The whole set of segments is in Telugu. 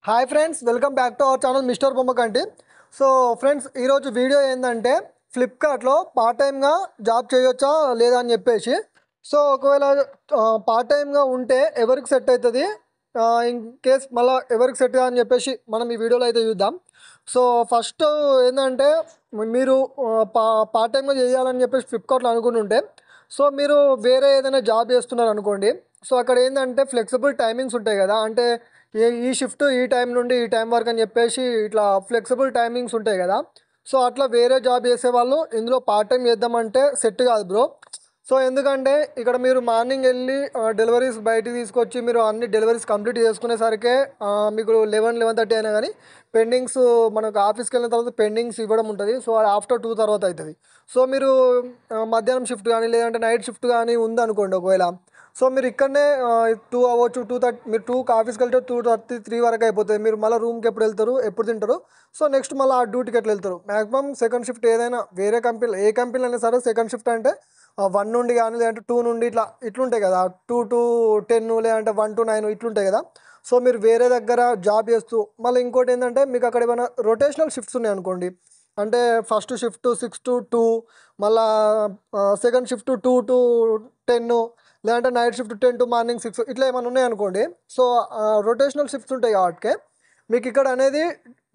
Hi friends, welcome back to our channel mister Bommakanti. So friends, ఈరోజు వీడియో ఏంటంటే ఫ్లిప్కార్ట్లో పార్ట్ టైమ్గా జాబ్ చేయొచ్చా లేదా అని చెప్పేసి. సో ఒకవేళ పార్ట్ టైమ్గా ఉంటే ఎవరికి సెట్ అవుతుంది, ఇన్ కేస్ మళ్ళీ ఎవరికి సెట్ అని చెప్పేసి మనం ఈ వీడియోలో అయితే చూద్దాం. సో ఫస్ట్ ఏంటంటే మీరు పార్ట్ టైమ్గా చేయాలని చెప్పేసి ఫ్లిప్కార్ట్లో అనుకుంటుంటే, సో మీరు వేరే ఏదైనా జాబ్ చేస్తున్నారు అనుకోండి. సో అక్కడ ఏంటంటే ఫ్లెక్సిబుల్ టైమింగ్స్ ఉంటాయి కదా, అంటే ఈ షిఫ్ట్ ఈ టైం నుండి ఈ టైం వరకు అని చెప్పేసి ఇట్లా ఫ్లెక్సిబుల్ టైమింగ్స్ ఉంటాయి కదా. సో అట్లా వేరే జాబ్ చేసేవాళ్ళు ఇందులో పార్ట్ టైం చేద్దామంటే సెట్ కాదు బ్రో. సో ఎందుకంటే ఇక్కడ మీరు మార్నింగ్ వెళ్ళి డెలివరీస్ బయటికి తీసుకొచ్చి మీరు అన్ని డెలివరీస్ కంప్లీట్ చేసుకునేసరికి మీకు 11-11:30 అయినా కానీ పెండింగ్స్, మనకు ఆఫీస్కి వెళ్ళిన తర్వాత పెండింగ్స్ ఇవ్వడం ఉంటుంది. సో అది ఆఫ్టర్ 2 తర్వాత అవుతుంది. సో మీరు మధ్యాహ్నం షిఫ్ట్ కానీ లేదంటే నైట్ షిఫ్ట్ కానీ ఉందనుకోండి ఒకవేళ, సో మీరు ఇక్కడనే 2 అవ్వచ్చు, 2:30, మీరు 2కి ఆఫీస్కి వెళ్తే 2:30, 3 వరకు అయిపోతుంది. మీరు మళ్ళీ రూమ్కి ఎప్పుడు వెళ్తారు, ఎప్పుడు తింటారు, సో నెక్స్ట్ మళ్ళీ ఆ డ్యూటీకి ఎట్లా వెళ్తారు. మ్యాక్సిమం సెకండ్ షిఫ్ట్ ఏదైనా వేరే కంపెనీలో, ఏ కంపెనీలో అయినా సరే సెకండ్ షిఫ్ట్ అంటే 1 నుండి కానీ లేదంటే 2 నుండి ఇట్లుంటాయి కదా, 2 to 10 లేదంటే 1 to 9 ఇట్లుంటాయి కదా. సో మీరు వేరే దగ్గర జాబ్ చేస్తూ మళ్ళీ ఇంకోటి ఏంటంటే మీకు అక్కడ ఏమైనా రొటేషనల్ షిఫ్ట్స్ ఉన్నాయి అనుకోండి, అంటే ఫస్ట్ షిఫ్ట్ 6 to 2, మళ్ళా సెకండ్ షిఫ్ట్ 2 to 10, లేదంటే నైట్ షిఫ్ట్ 10 to మార్నింగ్ 6 ఇట్లా ఏమైనా ఉన్నాయి అనుకోండి. సో రొటేషనల్ షిఫ్ట్స్ ఉంటాయి కాబట్టి మీకు ఇక్కడ అనేది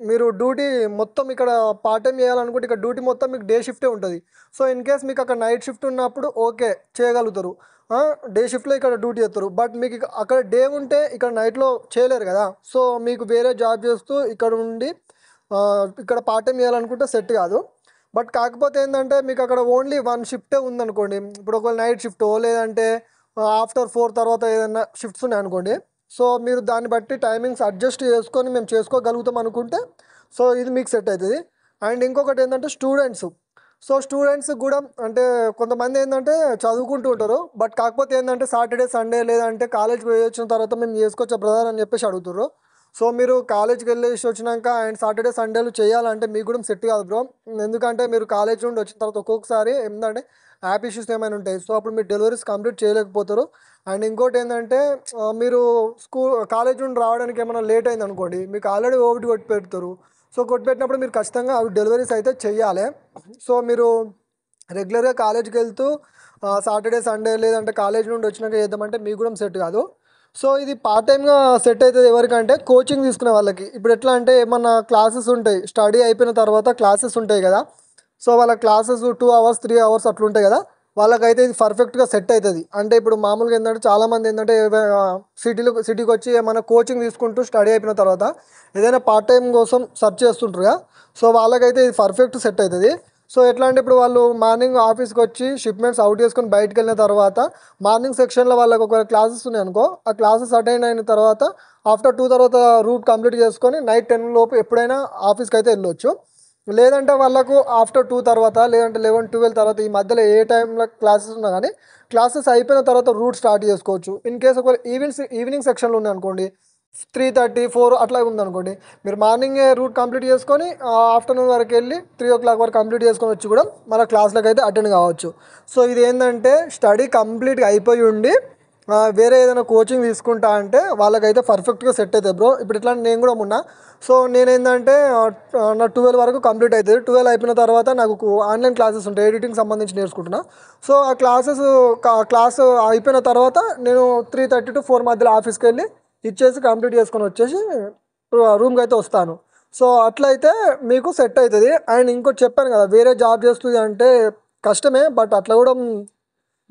మీరు డ్యూటీ మొత్తం ఇక్కడ పార్ట్ టైం చేయాలనుకుంటే ఇక్కడ డ్యూటీ మొత్తం మీకు డే షిఫ్టే ఉంటుంది. సో ఇన్ కేస్ మీకు అక్కడ నైట్ షిఫ్ట్ ఉన్నప్పుడు ఓకే చేయగలుగుతారు, డే షిఫ్ట్లో ఇక్కడ డ్యూటీ చేస్తారు. బట్ మీకు అక్కడ డే ఉంటే ఇక్కడ నైట్లో చేయలేరు కదా. సో మీకు వేరే జాబ్ చేస్తూ ఇక్కడ ఉండి ఇక్కడ పార్ట్ టైం చేయాలనుకుంటే సెట్ కాదు. బట్ కాకపోతే ఏంటంటే మీకు అక్కడ ఓన్లీ 1 షిఫ్టే ఉందనుకోండి, ఇప్పుడు ఒకవేళ నైట్ షిఫ్ట్ లేదంటే ఆఫ్టర్ 4 తర్వాత ఏదైనా షిఫ్ట్స్ ఉన్నాయి అనుకోండి, సో మీరు దాన్ని బట్టి టైమింగ్స్ అడ్జస్ట్ చేసుకొని మేము చేసుకోగలుగుతాం అనుకుంటే సో ఇది మీకు సెట్ అవుతుంది. అండ్ ఇంకొకటి ఏంటంటే స్టూడెంట్స్, సో స్టూడెంట్స్ కూడా అంటే కొంతమంది ఏంటంటే చదువుకుంటూ ఉంటారు. బట్ కాకపోతే ఏంటంటే సాటర్డే సండే లేదంటే కాలేజ్కి పోయి వచ్చిన తర్వాత మేము చేసుకోవచ్చా బ్రదర్ అని చెప్పేసి అడుగుతారు. సో మీరు కాలేజ్కి వెళ్ళేసి వచ్చినాక అండ్ సాటర్డే సండేలు చేయాలంటే మీకు కూడా సెట్ కాదు బ్రో. ఎందుకంటే మీరు కాలేజ్ నుండి వచ్చిన తర్వాత ఒక్కొక్కసారి ఏంటంటే యాప్ ఇష్యూస్ ఏమైనా ఉంటాయి. సో అప్పుడు మీరు డెలివరీస్ కంప్లీట్ చేయలేకపోతారు. అండ్ ఇంకోటి ఏంటంటే మీరు కాలేజ్ నుండి రావడానికి ఏమైనా లేట్ అయింది అనుకోండి, మీకు ఆల్రెడీ ఓపిటి కొట్టి పెడతారు. సో కొట్టి పెట్టినప్పుడు మీరు ఖచ్చితంగా అవి డెలివరీస్ అయితే చెయ్యాలి. సో మీరు రెగ్యులర్గా కాలేజ్కి వెళ్తూ సాటర్డే సండే లేదంటే కాలేజ్ నుండి వచ్చినాక చేద్దామంటే మీకు కూడా సెట్ కాదు. సో ఇది పార్ట్ టైమ్గా సెట్ అవుతుంది ఎవరికంటే కోచింగ్ తీసుకునే వాళ్ళకి. ఇప్పుడు ఎట్లా అంటే ఏమన్నా క్లాసెస్ ఉంటాయి, స్టడీ అయిపోయిన తర్వాత క్లాసెస్ ఉంటాయి కదా. సో వాళ్ళ క్లాసెస్ 2 hours 3 hours అట్లా ఉంటాయి కదా, వాళ్ళకైతే ఇది పర్ఫెక్ట్గా సెట్ అవుతుంది. అంటే ఇప్పుడు మామూలుగా ఏంటంటే చాలామంది ఏంటంటే సిటీకి వచ్చి ఏమైనా కోచింగ్ తీసుకుంటూ స్టడీ అయిపోయిన తర్వాత ఏదైనా పార్ట్ టైం కోసం సెర్చ్ చేస్తుంటారు కదా. సో వాళ్ళకైతే ఇది పర్ఫెక్ట్ సెట్ అవుతుంది. సో ఎట్లా అంటే ఇప్పుడు వాళ్ళు మార్నింగ్ ఆఫీస్కి వచ్చి షిప్మెంట్స్ అవుట్ చేసుకొని బయటకు వెళ్ళిన తర్వాత మార్నింగ్ సెక్షన్లో వాళ్ళకి ఒక క్లాసెస్ ఉన్నాయి అనుకో, ఆ క్లాసెస్ అటెండ్ అయిన తర్వాత ఆఫ్టర్ 2 తర్వాత రూట్ కంప్లీట్ చేసుకొని నైట్ 10 లోపు ఎప్పుడైనా ఆఫీస్కి అయితే వెళ్ళొచ్చు. లేదంటే వాళ్ళకు ఆఫ్టర్ 2 తర్వాత లేదంటే 11-12 తర్వాత ఈ మధ్యలో ఏ టైంలో క్లాసెస్ ఉన్నా కానీ క్లాసెస్ అయిపోయిన తర్వాత రూట్ స్టార్ట్ చేసుకోవచ్చు. ఇన్ కేస్ ఒక ఈవినింగ్ సెక్షన్లో ఉంది అనుకోండి, 3:30-4 అట్లా ఉందనుకోండి, మీరు మార్నింగే రూట్ కంప్లీట్ చేసుకొని ఆఫ్టర్నూన్ వరకు వెళ్ళి 3 o'clock వరకు కంప్లీట్ చేసుకొని వచ్చి కూడా మన క్లాస్లోకి అయితే అటెండ్ కావచ్చు. సో ఇది ఏంటంటే స్టడీ కంప్లీట్గా అయిపోయి ఉండి వేరే ఏదైనా కోచింగ్ తీసుకుంటా అంటే వాళ్ళకైతే పర్ఫెక్ట్గా సెట్ అవుతుంది బ్రో. ఇప్పుడు ఇట్లా నేను కూడా ఉన్నా. సో నేనేంటంటే నా 12 వరకు కంప్లీట్ అవుతుంది. 12 అయిపోయిన తర్వాత నాకు ఆన్లైన్ క్లాసెస్ ఉంటాయి, ఎడిటింగ్ సంబంధించి నేర్చుకుంటున్నా. సో ఆ క్లాస్ అయిపోయిన తర్వాత నేను 3:30-4 మధ్యలో ఆఫీస్కి వెళ్ళి ఇచ్చేసి కంప్లీట్ చేసుకొని వచ్చేసి రూమ్కి అయితే వస్తాను. సో అట్లయితే మీకు సెట్ అవుతుంది. అండ్ ఇంకోటి చెప్పాను కదా, వేరే జాబ్ చేస్తుంది అంటే కష్టమే, బట్ అట్లా కూడా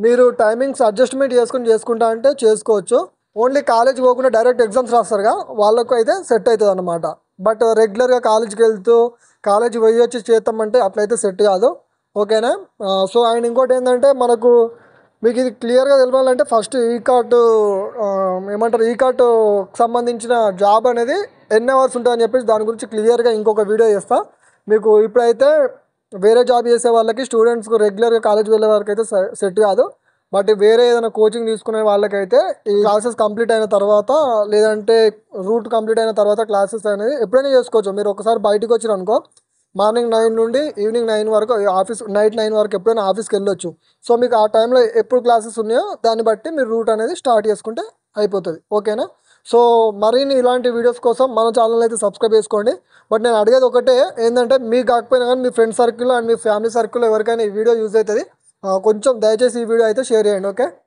మీరు టైమింగ్స్ అడ్జస్ట్మెంట్ చేసుకుంటా అంటే చేసుకోవచ్చు. ఓన్లీ కాలేజ్ పోకుండా డైరెక్ట్ ఎగ్జామ్స్ రాస్తారుగా, వాళ్ళకు అయితే సెట్ అవుతుంది అనమాట. బట్ రెగ్యులర్గా కాలేజ్కి వెళ్తూ కాలేజ్ పోయి వచ్చి చేద్దామంటే అట్లయితే సెట్ కాదు. ఓకేనా. సో అండ్ ఇంకోటి ఏంటంటే మనకు మీకు ఇది క్లియర్గా తెలవాలంటే ఫస్ట్ ఈ కార్డు ఏమంటారు, ఈ కార్డు సంబంధించిన జాబ్ అనేది ఎన్ని అవర్స్ ఉంటుందని చెప్పేసి దాని గురించి క్లియర్గా ఇంకొక వీడియో చేస్తా మీకు. ఇప్పుడైతే వేరే జాబ్ చేసే వాళ్ళకి స్టూడెంట్స్కి రెగ్యులర్గా కాలేజ్కి వెళ్ళే వాళ్ళకి అయితే సెట్ కాదు. బట్ వేరే ఏదైనా కోచింగ్ తీసుకునే వాళ్ళకైతే ఈ క్లాసెస్ కంప్లీట్ అయిన తర్వాత లేదంటే రూట్ కంప్లీట్ అయిన తర్వాత క్లాసెస్ అనేది ఎప్పుడైనా చేసుకోవచ్చు. మీరు ఒకసారి బయటకు వచ్చిన అనుకో, మార్నింగ్ 9 నుండి ఈవినింగ్ 9 వరకు నైట్ 9 వరకు ఎప్పుడైనా ఆఫీస్కి వెళ్ళొచ్చు. సో మీకు ఆ టైంలో ఎప్పుడు క్లాసెస్ ఉన్నాయో దాన్ని బట్టి మీరు రూట్ అనేది స్టార్ట్ చేసుకుంటే అయిపోతుంది. ఓకేనా. సో మరిన్ని ఇలాంటి వీడియోస్ కోసం మన ఛానల్ అయితే సబ్స్క్రైబ్ చేసుకోండి. బట్ నేను అడిగేది ఒకటే ఏంటంటే, మీకు కాకపోయినా కానీ మీ ఫ్రెండ్ సర్కిల్ అండ్ మీ ఫ్యామిలీ సర్కిల్ ఎవరికైనా ఈ వీడియో యూజ్ అవుతుంది. కొంచెం దయచేసి ఈ వీడియో అయితే షేర్ చేయండి. ఓకే.